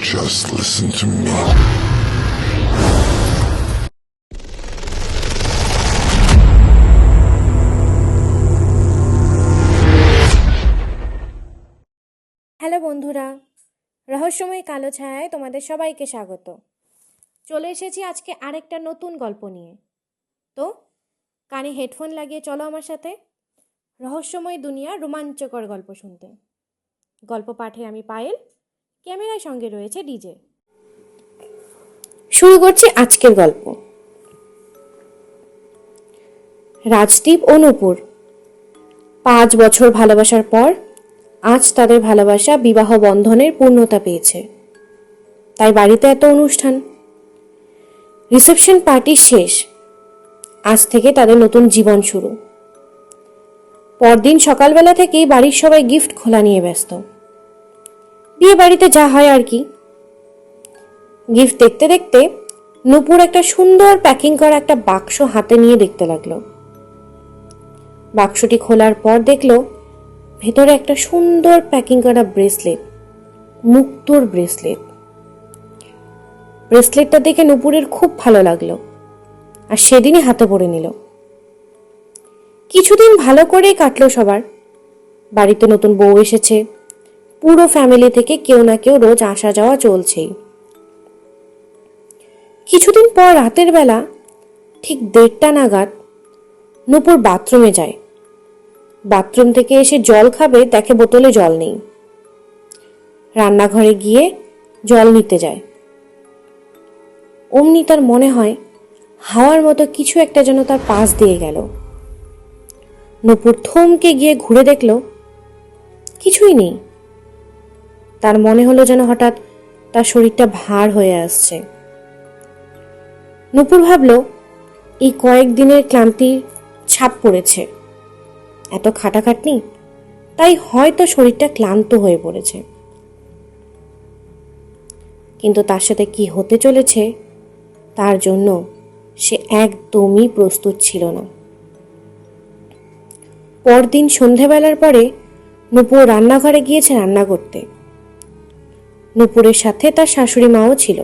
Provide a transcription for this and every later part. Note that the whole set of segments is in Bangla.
just listen to me. Hello বন্ধুরা, রহস্যময় কালো ছায়ায় তোমাদের সবাইকে স্বাগত। চলে এসেছি আজকে আরেকটা নতুন গল্প নিয়ে। তো কানে হেডফোন লাগিয়ে চলো আমার সাথে রহস্যময় দুনিয়ার রোমাঞ্চকর গল্প শুনতে। গল্প পাঠে আমি পায়েল, ক্যামেরার সঙ্গে রয়েছে ডিজে। শুরু করছি আজকের গল্প। রাজদীপ ও নূপুর 5 বছর ভালোবাসার পর আজ তাদের ভালোবাসা বিবাহ বন্ধনের পূর্ণতা পেয়েছে। তাই বাড়িতে এত অনুষ্ঠান। রিসেপশন পার্টি শেষ, আজ থেকে তাদের নতুন জীবন শুরু। পরদিন সকালবেলা থেকেই বাড়ির সবাই গিফট খোলা নিয়ে ব্যস্ত। বিয়ে বাড়িতে যা হয় আর কি। গিফট দেখতে দেখতে নূপুর একটা সুন্দর প্যাকিং করা একটা বাক্স হাতে নিয়ে দেখতে লাগলো। বাক্সটি খোলার পর দেখলো ভেতরে একটা সুন্দর প্যাকিং করা ব্রেসলেট, মুক্তোর ব্রেসলেট। ব্রেসলেটটা দেখে নূপুরের খুব ভালো লাগলো আর সেদিনই হাতে পড়ে নিল। কিছুদিন ভালো করেই কাটলো সবার। বাড়িতে নতুন বউ এসেছে, পুরো ফ্যামিলি থেকে কেউ না কেউ রোজ আসা যাওয়া চলছেই। কিছুদিন পর রাতের বেলা ঠিক 1:30 নাগাদ নূপুর বাথরুমে যায়। বাথরুম থেকে এসে জল খাবে, দেখে বোতলে জল নেই। রান্নাঘরে গিয়ে জল নিতে যায়। অমনি তার মনে হয় হাওয়ার মতো কিছু একটা যেন তার পাশ দিয়ে গেল। নূপুর থমকে গিয়ে ঘুরে দেখল কিছুই নেই। তার মনে হলো যেন হঠাৎ তার শরীরটা ভার হয়ে আসছে। নূপুর ভাবল এই কয়েকদিনের ক্লান্তির ছাপ পড়েছে, এত খাটাখাটনি, তাই হয়তো শরীরটা ক্লান্ত হয়ে পড়েছে। কিন্তু তার সাথে কি হতে চলেছে তার জন্য সে একদমই প্রস্তুত ছিল না। পরদিন সন্ধেবেলার পরে নূপুর রান্নাঘরে গিয়েছে রান্না করতে। নূপুরের সাথে তার শাশুড়ি মাও ছিল।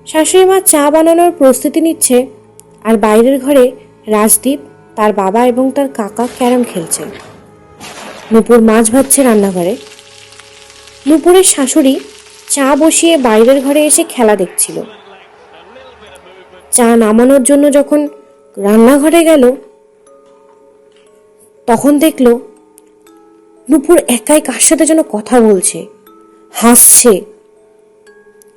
শাশুড়ি মা চা বানানোর প্রস্তুতি নিচ্ছে আর বাইরের ঘরে রাজদীপ, তার বাবা এবং তার কাকা ক্যারাম খেলছে। নূপুর মাছ ভাজছে রান্নাঘরে। নূপুরের শাশুড়ি চা বসিয়ে বাইরের ঘরে এসে খেলা দেখছিল। চা নামানোর জন্য যখন রান্নাঘরে গেল তখন দেখল নূপুর একাই কার সাথে যেন কথা বলছে, হাসছে,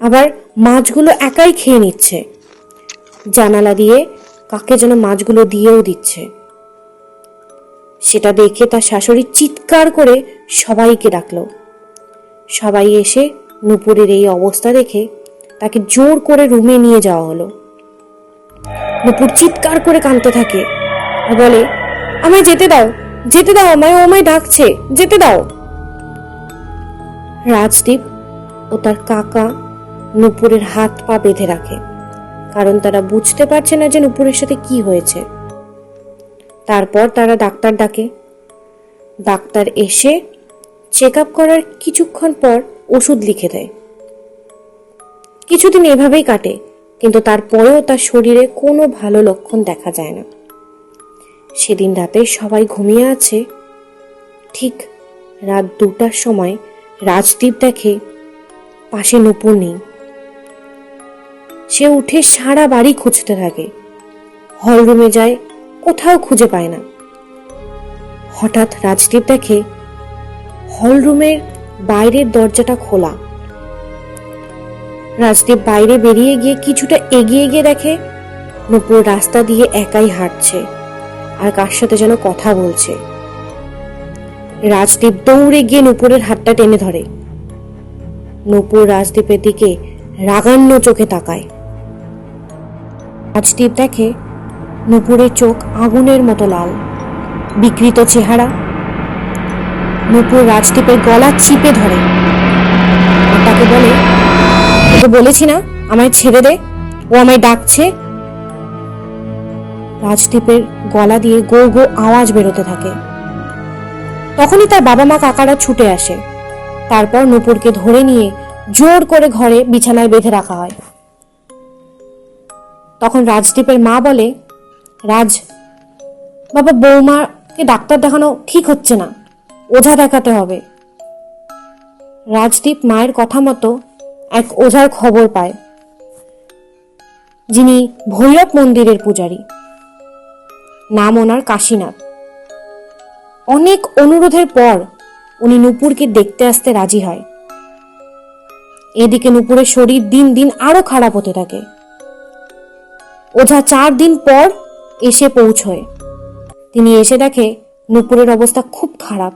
আবার মাছগুলো একাই খেয়ে নিচ্ছে। জানালা দিয়ে কাকে যেন মাছগুলো দিয়েও দিচ্ছে। সেটা দেখে তার শাশুড়ি চিৎকার করে সবাইকে ডাকলো। সবাই এসে নূপুরের এই অবস্থা দেখে তাকে জোর করে রুমে নিয়ে যাওয়া হলো। নূপুর চিৎকার করে কাঁদতে থাকে আর বলে, আমায় যেতে দাও, যেতে দাও আমায়, ও আমায় ডাকছে, যেতে দাও। রাজদীপ ও তার কাকা নূপুরের হাত পা বেঁধে রাখে, কারণ তারা বুঝতে পারছে না যে নূপুরের সাথে কি হয়েছে। তারপর তারা ডাক্তার ডাকে। ডাক্তার এসে চেক আপ করার কিছুক্ষণ পর ওষুধ লিখে দেয়। কিছুদিন এভাবেই কাটে, কিন্তু তারপরেও তার শরীরে কোনো ভালো লক্ষণ দেখা যায় না। সেদিন রাতে সবাই ঘুমিয়ে আছে। ঠিক রাত 2টার সময় রাজদীপ দেখে পাশে নূপুর নেই। সে উঠে সারা বাড়ি খুঁজতে থাকে। হলরুমে যায়, কোথাও খুঁজে পায় না। হঠাৎ রাজদীপ দেখে হলরুমের বাইরের দরজাটা খোলা। রাজদীপ বাইরে বেরিয়ে গিয়ে কিছুটা এগিয়ে গিয়ে দেখে নূপুর রাস্তা দিয়ে একাই হাঁটছে আর কার সাথে যেন কথা বলছে। রাজদীপ দৌড়ে গিয়ে নূপুরের হাতটা টেনে ধরে। নূপুর রাজদীপের দিকে রাগান্য চোখে তাকায়। রাজদীপ দেখে নূপুরের চোখ আগুনের মতো লাল, বিকৃত চেহারা। নূপুর রাজদীপের গলা চিপে ধরে আর তাকে বলে, তোকে বলেছি না আমায় ছেড়ে দে, ও আমায় ডাকছে। রাজদীপের গলা দিয়ে গো গো আওয়াজ বেরোতে থাকে। তখনই তার বাবা মা কাকারা ছুটে আসে। তারপর নূপুরকে ধরে নিয়ে জোর করে ঘরে বিছানায় বেঁধে রাখা হয়। তখন রাজদীপের মা বলে, রাজ বাবা, বৌমাকে ডাক্তার দেখানো ঠিক হচ্ছে না, ওঝা দেখাতে হবে। রাজদীপ মায়ের কথা মতো এক ওঝার খবর পায়, যিনি ভৈরব মন্দিরের পূজারী। নাম ওনার কাশীনাথ। অনেক অনুরোধের পর উনি নূপুরকে দেখতে আসতে রাজি হয়। এদিকে নূপুরের শরীর দিন দিন আরো খারাপ হতে থাকে। ওঝা 4 দিন পর এসে পৌঁছয়। তিনি এসে দেখে নূপুরের অবস্থা খুব খারাপ,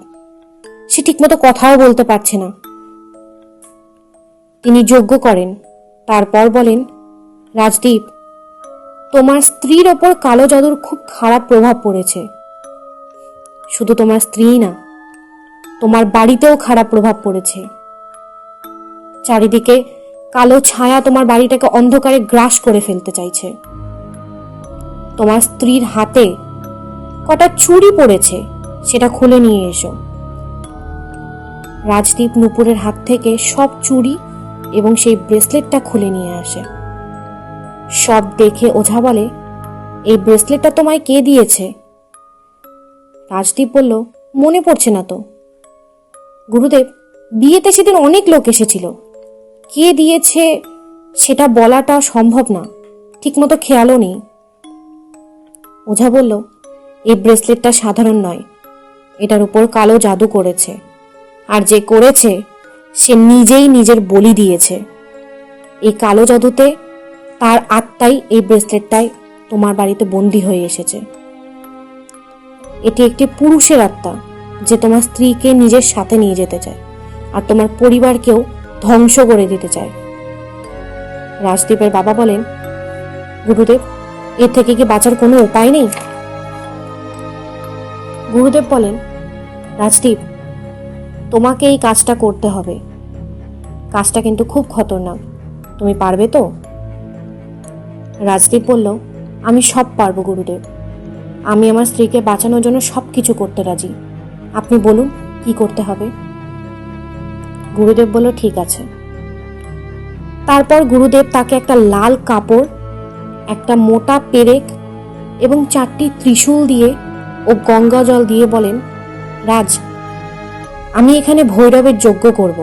সে ঠিকমতো কথাও বলতে পারছে না। তিনি যজ্ঞ করেন, তারপর বলেন, রাজদীপ, তোমার স্ত্রীর ওপর কালো জাদুর খুব খারাপ প্রভাব পড়েছে। শুধু তোমার স্ত্রী না, তোমার বাড়িতেও খারাপ প্রভাব পড়েছে। চারিদিকে কালো ছায়া তোমার বাড়িটাকে অন্ধকারে গ্রাস করে ফেলতে চাইছে। তোমার স্ত্রীর হাতে কটা চুড়ি পড়েছে, সেটা খুলে নিয়ে এসো। রাজদীপ নূপুরের হাত থেকে সব চুড়ি এবং সেই ব্রেসলেটটা খুলে নিয়ে আসে। সব দেখে ওঝা বলে, এই ব্রেসলেটটা তোমায় কে দিয়েছে? রাজদীপ বলল, মনে পড়ছে না তো গুরুদেব, বিয়েতে সেদিন অনেক লোক এসেছিল, কে দিয়েছে সেটা বলাটা সম্ভব না, ঠিকমতো খেয়ালও নেই। ওঝা বলল, এই ব্রেসলেটটা সাধারণ নয়, এটার উপর কালো জাদু করেছে, আর যে করেছে সে নিজেই নিজের বলি দিয়েছে। এই কালো জাদুতে তার আত্মাই এই ব্রেসলেটটাই তোমার বাড়িতে বন্দী হয়ে এসেছে। এটি একটি পুরুষের আত্মা, যে তোমার স্ত্রীকে নিজের সাথে নিয়ে যেতে চায় আর তোমার পরিবারকেও ধ্বংস করে দিতে চায়। রাজদীপের বাবা বলেন, গুরুদেব, এর থেকে কি বাঁচার কোনো উপায় নেই? গুরুদেব বলেন, রাজদীপ, তোমাকে এই কাজটা করতে হবে। কাজটা কিন্তু খুব খতরনাক, তুমি পারবে তো? রাজদীপ বলল, আমি সব পারবো গুরুদেব, আমি আমার স্ত্রীকে বাঁচানোর জন্য সবকিছু করতে রাজি, আপনি বলুন কি করতে হবে। গুরুদেব বলল, ঠিক আছে। তারপর গুরুদেব তাকে একটা লাল কাপড়, একটা মোটা পেরেক এবং 4টি ত্রিশূল দিয়ে ও গঙ্গা জল দিয়ে বলেন, রাজ, আমি এখানে ভৈরবের যজ্ঞ করব,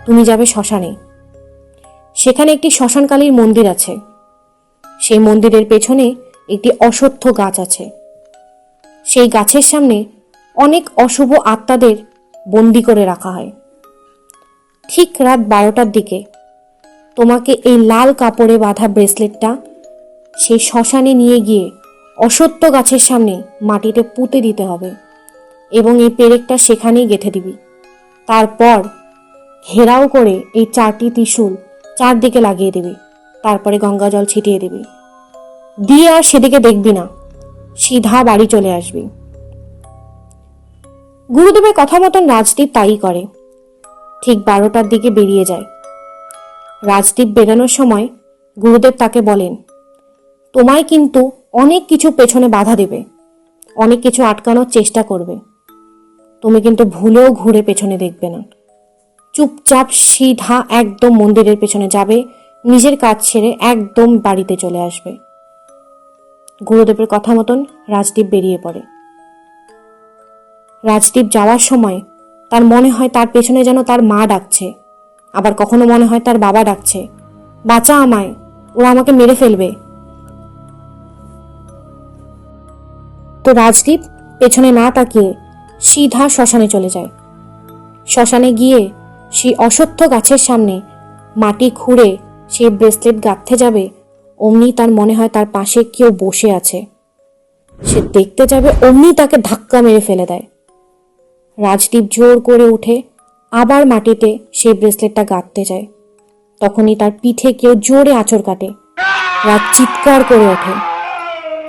তুমি যাবে শ্মশানে। সেখানে একটি শ্মশানকালীর মন্দির আছে। সেই মন্দিরের পেছনে একটি অশ্বত্থ গাছ আছে। সেই গাছের সামনে অনেক অশুভ আত্মাদের বন্দি করে রাখা হয়। ঠিক রাত 12টার দিকে তোমাকে এই লাল কাপড়ে বাঁধা ব্রেসলেটটা সেই শ্মশানে নিয়ে গিয়ে অশ্বত্থ গাছের সামনে মাটিতে পুঁতে দিতে হবে এবং এই পেরেকটা সেখানেই গেঁথে দিবি। তারপর ঘেরাও করে এই 4টি ত্রিশূল চারদিকে লাগিয়ে দিবি। তারপরে গঙ্গা জল ছিটিয়ে দিবি, দিয়ে আর সেদিকে দেখবি না, সিধা বাড়ি চলে আসবি। গুরুদেবের কথা মতন রাজদীপ তাই করে। ঠিক 12টার দিকে বেরিয়ে যায়। রাজদীপ বেরানোর সময় গুরুদেব তাকে বলেন, তোমায় কিন্তু অনেক কিছু পেছনে বাধা দেবে, অনেক কিছু আটকানোর চেষ্টা করবে, তুমি কিন্তু ভুলেও ঘুরে পেছনে দেখবে না, চুপচাপ সিধা একদম মন্দিরের পেছনে যাবে, নিজের কাজ ছেড়ে একদম বাড়িতে চলে আসবে। গুরুদেবের কথা মতন রাজদীপ বেরিয়ে পড়ে। রাজদীপ যাওয়ার সময় তার মনে হয় তার পেছনে যেন তার মা ডাকছে, আবার কখনো মনে হয় তার বাবা ডাকছে, বাঁচা আমায়, ওরা আমাকে মেরে ফেলবে। তো রাজদীপ পেছনে না তাকিয়ে সিধা শ্মশানে চলে যায়। শ্মশানে গিয়ে সেই অশ্বত্থ গাছের সামনে মাটি খুঁড়ে সেই ব্রেসলেট গাঁথতে যাবে, অমনি তার মনে হয় তার পাশে কেউ বসে আছে। সে দেখতে যাবে, অমনি তাকে ধাক্কা মেরে ফেলে দেয়। রাজদীপ জোর করে উঠে আবার মাটিতে সেই ব্রেসলেটটা গাঁথতে যায়। তখনই তার পিঠে কেউ জোরে আঁচড় কাটে। রাজ চিৎকার করে ওঠে।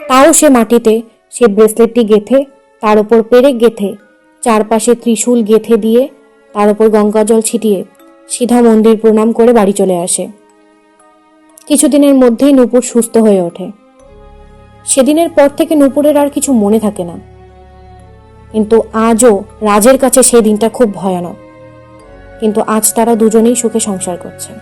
তাও সে মাটিতে সেই ব্রেসলেটটি গেঁথে, তার উপর পেরেক গেঁথে, চারপাশে ত্রিশূল গেঁথে দিয়ে তার উপর গঙ্গা জল ছিটিয়ে সিধা মন্দির প্রণাম করে বাড়ি চলে আসে। কিছুদিনের মধ্যেই নূপুর সুস্থ হয়ে ওঠে। সেদিনের পর থেকে নূপুরের আর কিছু মনে থাকে না, কিন্তু আজও রাজের কাছে সেই দিনটা খুব ভয়ানক। কিন্তু আজ তারা দুজনেই সুখে সংসার করছে।